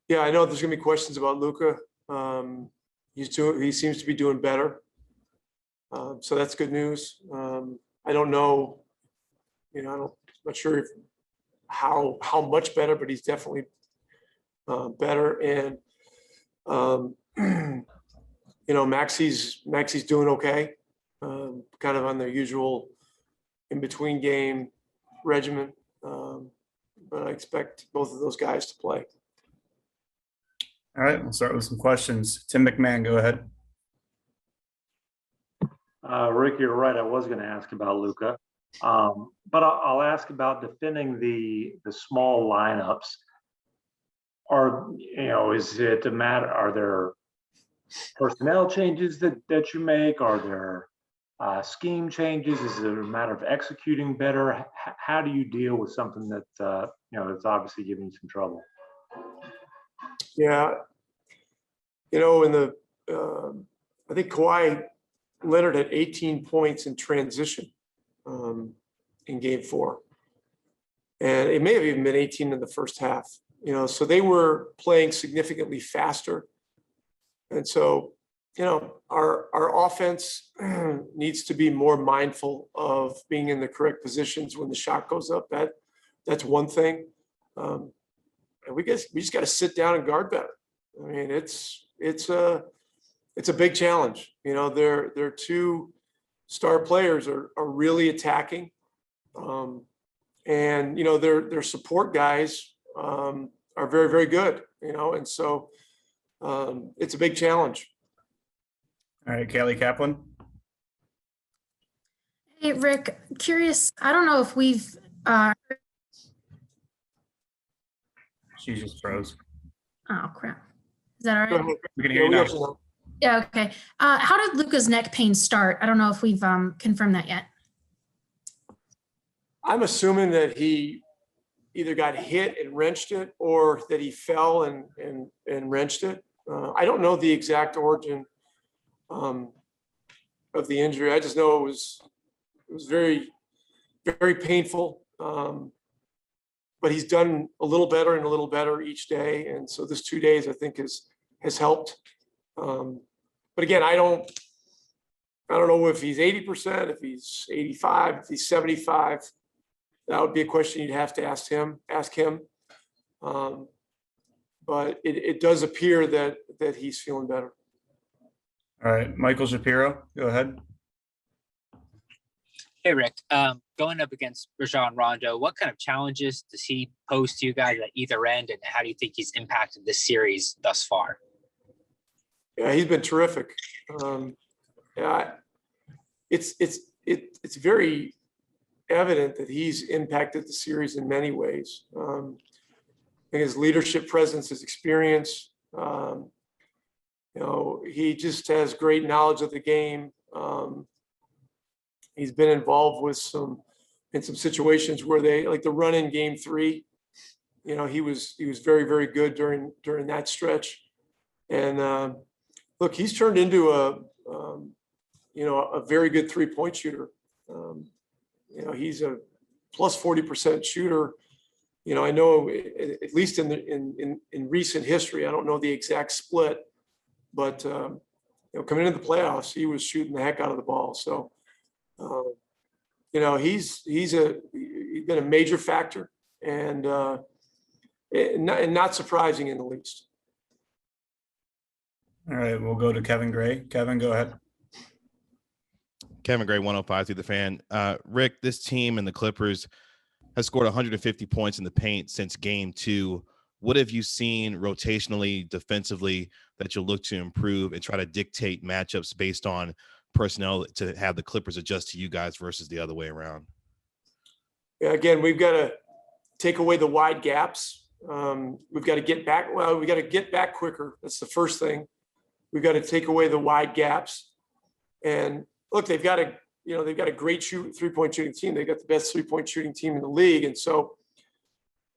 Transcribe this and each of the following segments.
Yeah, I know there's going to be questions about Luka. He seems to be doing better. So that's good news. I don't know, I'm not sure how much better, but he's definitely better. And Maxi's doing okay, kind of on their usual in between game regimen. But I expect both of those guys to play. All right, we'll start with some questions. Tim McMahon, go ahead. Rick, you're right. I was going to ask about Luka, but I'll ask about defending the small lineups. Is it a matter? Are there personnel changes that you make? Are there scheme changes? Is it a matter of executing better? How do you deal with something that that's obviously giving you some trouble? Yeah, I think Kawhi Leonard had 18 points in transition in Game 4, and it may have even been 18 in the first half. So they were playing significantly faster, and so our offense needs to be more mindful of being in the correct positions when the shot goes up. That's one thing. And we just got to sit down and guard better. I mean, it's a big challenge. Their two star players are really attacking, and their support guys are very, very good. And so it's a big challenge. All right, Kelly Kaplan. Hey, Rick, curious. I don't know if we've. She just froze. Oh, crap. Is that all right? We can hear you now. Yeah, okay. How did Luka's neck pain start? I don't know if we've confirmed that yet. I'm assuming that he either got hit and wrenched it, or that he fell and wrenched it. I don't know the exact origin of the injury. I just know it was very, very painful. But he's done a little better and a little better each day, and so this 2 days I think has helped. But again, I don't know if he's 80%, if he's 85, if he's 75. That would be a question you'd have to ask him. But it does appear that he's feeling better. All right, Michael Shapiro, go ahead. Hey, Rick. Going up against Rajon Rondo, what kind of challenges does he pose to you guys at either end, and how do you think he's impacted this series thus far? Yeah, he's been terrific. It's very evident that he's impacted the series in many ways. I think his leadership presence, his experience, he just has great knowledge of the game. He's been involved in some situations where they, like the run in Game 3. He was very, very good during that stretch. And look, he's turned into a very good 3-point shooter. He's a plus 40% shooter. I know at least in recent history, I don't know the exact split, but coming into the playoffs, he was shooting the heck out of the ball. So. He's been a major factor, and not surprising in the least. All right, we'll go to Kevin Gray. Kevin, go ahead. Kevin Gray, 105 through the Fan. Rick, this team and the Clippers has scored 150 points in the paint since Game 2. What have you seen rotationally, defensively, that you'll look to improve and try to dictate matchups based on personnel to have the Clippers adjust to you guys versus the other way around? Yeah, again, we've got to take away the wide gaps. We've got to get back. Well, we got to get back quicker. That's the first thing. We've got to take away the wide gaps. And look, they've got a great 3-point shooting team. They've got the best 3-point shooting team in the league. And so,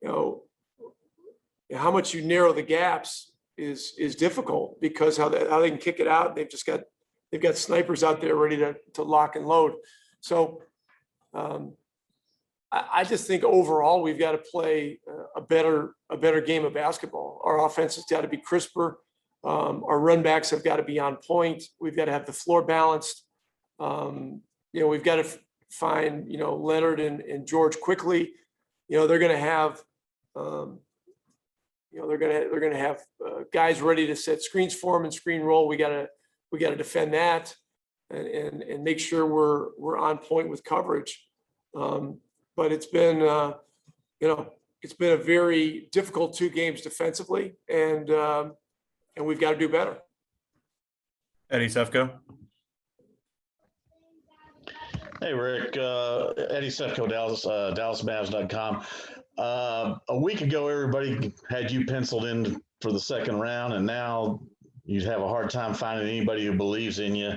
how much you narrow the gaps is difficult, because how they can kick it out. They've got snipers out there ready to lock and load. So I just think overall we've got to play a better game of basketball. Our offense has got to be crisper. Our run backs have got to be on point. We've got to have the floor balanced. We've got to find, Leonard and George quickly. They're going to have, they're going to have guys ready to set screens for them and screen roll. We got to defend that and make sure we're on point with coverage. But it's been, it's been a very difficult 2 games defensively, and we've got to do better. Eddie Sefko. Hey, Rick. Eddie Sefko, DallasMavs.com. A week ago, everybody had you penciled in for the second round, and now you'd have a hard time finding anybody who believes in you.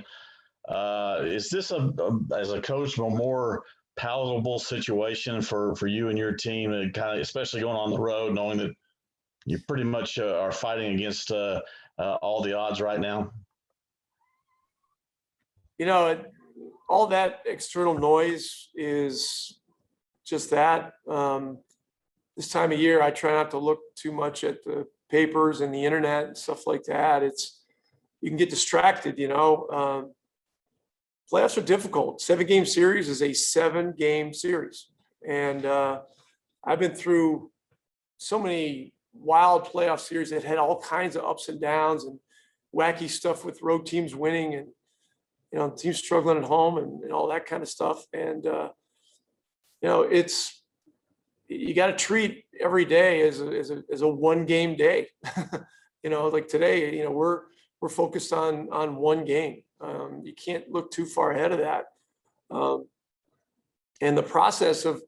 Is this, as a coach, a more palatable situation for you and your team, and kind of, especially going on the road, knowing that you pretty much are fighting against all the odds right now? All that external noise is just that. This time of year, I try not to look too much at the papers and the internet and stuff like that. You can get distracted, Playoffs are difficult. 7-game series is a 7-game series. And I've been through so many wild playoff series that had all kinds of ups and downs and wacky stuff with road teams winning and, teams struggling at home and all that kind of stuff. And, you got to treat every day as a 1-game day. Like today, we're focused on 1 game. You can't look too far ahead of that. And the process of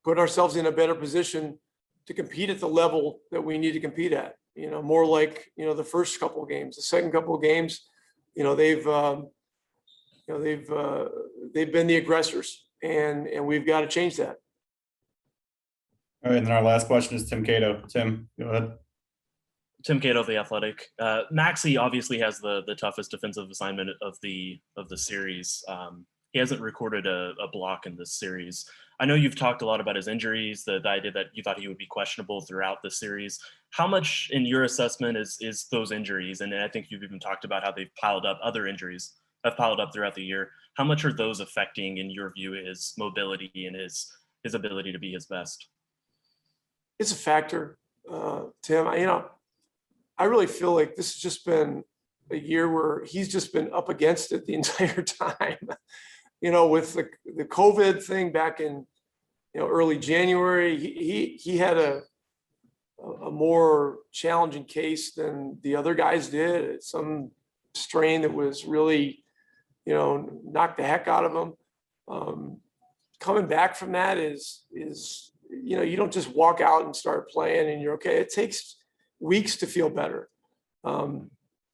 putting ourselves in a better position to compete at the level that we need to compete at, more like, the first couple of games, the second couple of games, they've been the aggressors, and we've got to change that. All right, and then our last question is Tim Cato. Tim, go ahead. Tim Cato, The Athletic. Maxey obviously has the toughest defensive assignment of the series. He hasn't recorded a block in this series. I know you've talked a lot about his injuries, the idea that you thought he would be questionable throughout the series. How much, in your assessment, is those injuries? And I think you've even talked about how they've piled up, other injuries have piled up throughout the year. How much are those affecting, in your view, his mobility and his ability to be his best? It's a factor, Tim. I really feel like this has just been a year where he's just been up against it the entire time. With the COVID thing back in early January, he had a more challenging case than the other guys did. It's some strain that was really knocked the heck out of him. Coming back from that is you don't just walk out and start playing and you're okay. It takes weeks to feel better. And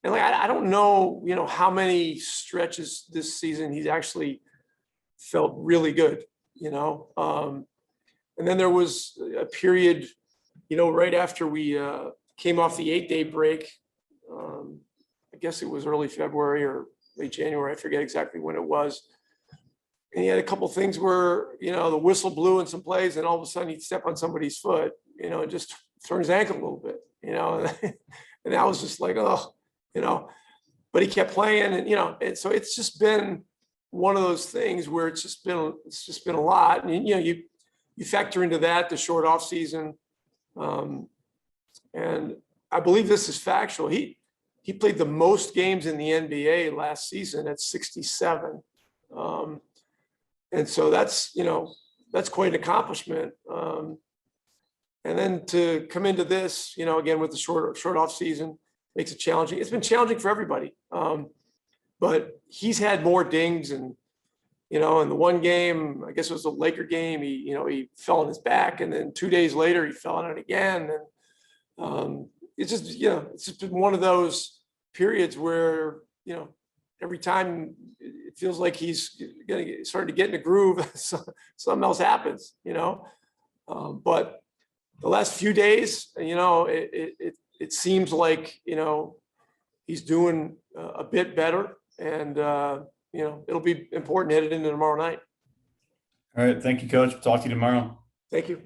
I don't know, how many stretches this season he's actually felt really good, and then there was a period, right after we came off the 8-day break. I guess it was early February or late January. I forget exactly when it was. And he had a couple of things where, the whistle blew in some plays and all of a sudden he'd step on somebody's foot, and just turn his ankle a little bit, and that was just like, but he kept playing and so it's just been one of those things where it's just been a lot. And, you factor into that the short off season. And I believe this is factual. He played the most games in the NBA last season at 67. And so that's quite an accomplishment. And then to come into this, again, with the short off season makes it challenging. It's been challenging for everybody. But he's had more dings and, in the one game, I guess it was the Laker game, he fell on his back, and then 2 days later he fell on it again. And it's just been one of those periods where, every time it feels like he's starting to get in a groove, something else happens, but the last few days, it seems like, he's doing a bit better, and, it'll be important headed into tomorrow night. All right. Thank you, Coach. Talk to you tomorrow. Thank you.